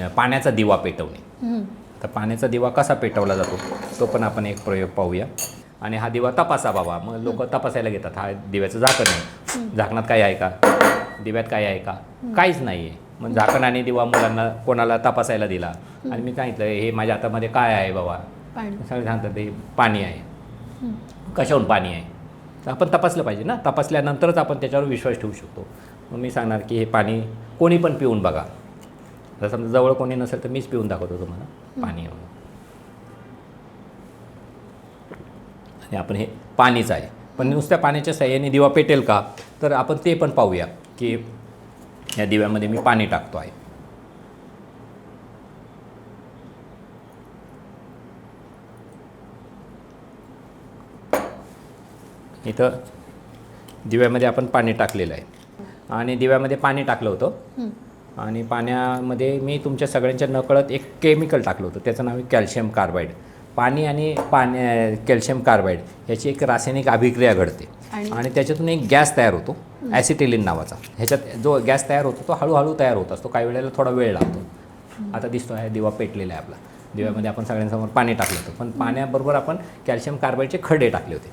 पाण्याचा दिवा पेटवणे. तर पाण्याचा दिवा कसा पेटवला जातो तो पण आपण एक प्रयोग पाहूया. आणि हा दिवा तपासा बाबा, मग लोक तपासायला घेतात. हा दिव्याचं झाकण आहे, झाकणात काय आहे का, दिव्यात काय आहे का, काहीच नाही आहे. मग झाकण आणि दिवा मुलांना कोणाला तपासायला दिला आणि मी सांगितलं हे माझ्या हातामध्ये काय आहे बाबा, सगळे सांगतात ते पाणी आहे. कशाहून पाणी आहे, तर आपण तपासलं पाहिजे ना. तपासल्यानंतरच आपण त्याच्यावर विश्वास ठेवू शकतो. मग मी सांगणार की हे पाणी कोणी पण पिऊन बघा. जर समजा जवळ कोणी नसेल तर मीच पिऊन दाखवतो तुम्हाला पाणी. आणि आपण हे पाणीच आहे. पण नुसत्या पाण्याच्या साह्याने दिवा पेटेल का, तर आपण ते पण पाहूया की या दिव्यामध्ये मी पाणी टाकतो आहे. इथं दिव्यामध्ये आपण पाणी टाकलेलं आहे आणि दिव्यामध्ये पाणी टाकलं होतं आणि पाण्यामध्ये मी तुमच्या सगळ्यांच्या नकळत एक केमिकल टाकलं होतं. त्याचं नाव आहे कॅल्शियम कार्बाईड. पाणी आणि कॅल्शियम कार्बाईड ह्याची एक रासायनिक अभिक्रिया घडते आणि त्याच्यातून एक गॅस तयार होतो ॲसिटिलीन नावाचा. ह्याच्यात जो गॅस तयार होतो तो हळूहळू तयार होत असतो, काही वेळेला थोडा वेळ लागतो. आता दिसतो आहे दिवा पेटलेला आहे आपला. दिव्यामध्ये आपण सगळ्यांसमोर पाणी टाकलं होतं, पण पाण्याबरोबर आपण कॅल्शियम कार्बाईडचे खडे टाकले होते.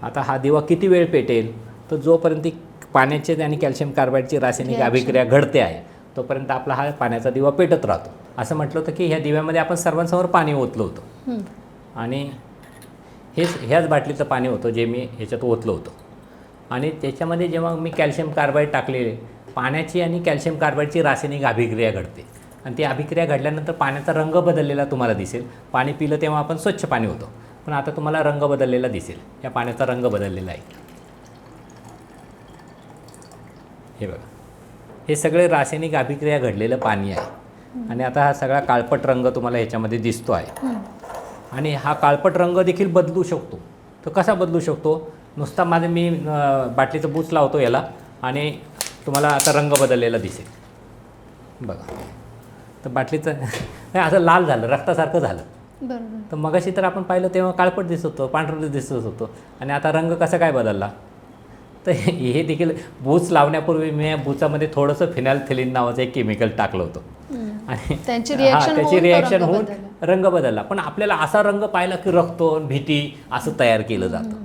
आता हा दिवा किती वेळ पेटेल, तर जोपर्यंत पाण्याचे आणि कॅल्शियम कार्बाईडची रासायनिक अभिक्रिया घडते आहे तोपर्यंत आपला हा पाण्याचा दिवा पेटत राहतो. असं म्हटलं होतं की ह्या दिव्यामध्ये आपण सर्वांसमोर पाणी ओतलं होतं आणि ह्याच बाटलीचं पाणी होतं जे मी ह्याच्यात ओतलं होतं. आणि त्याच्यामध्ये जेव्हा मी कॅल्शियम कार्बाईड टाकलेले, पाण्याची आणि कॅल्शियम कार्बाईडची रासायनिक अभिक्रिया घडते आणि ती अभिक्रिया घडल्यानंतर पाण्याचा रंग बदललेला तुम्हाला दिसेल. पाणी पिलं तेव्हा आपण स्वच्छ पाणी होतं, पण आता तुम्हाला रंग बदललेला दिसेल. या पाण्याचा रंग बदललेला आहे. हे बघा, हे सगळे रासायनिक अभिक्रिया घडलेलं पाणी आहे आणि आता हा सगळा काळपट रंग तुम्हाला ह्याच्यामध्ये दिसतो आहे. आणि हा काळपट रंग देखील बदलू शकतो. तो कसा बदलू शकतो, नुसता मी बाटलीचं बूच लावतो याला आणि तुम्हाला आता रंग बदललेला दिसेल. बघा, तर बाटलीचं नाही असं लाल झालं, रक्तासारखं झालं. तर मगाशी तर आपण पाहिलं तेव्हा काळपट दिसत होतं, पांढरं दिसत होतं आणि आता रंग कसा काय बदलला. तर हे देखील बूच लावण्यापूर्वी मी बूचामध्ये थोडंसं फिनाल्फथलीन नावाचं एक केमिकल टाकलं होतं आणि त्याची रिॲक्शन होऊन रंग बदलला. पण आपल्याला असा रंग पाहिला की रक्त भीती असं तयार केलं जातं.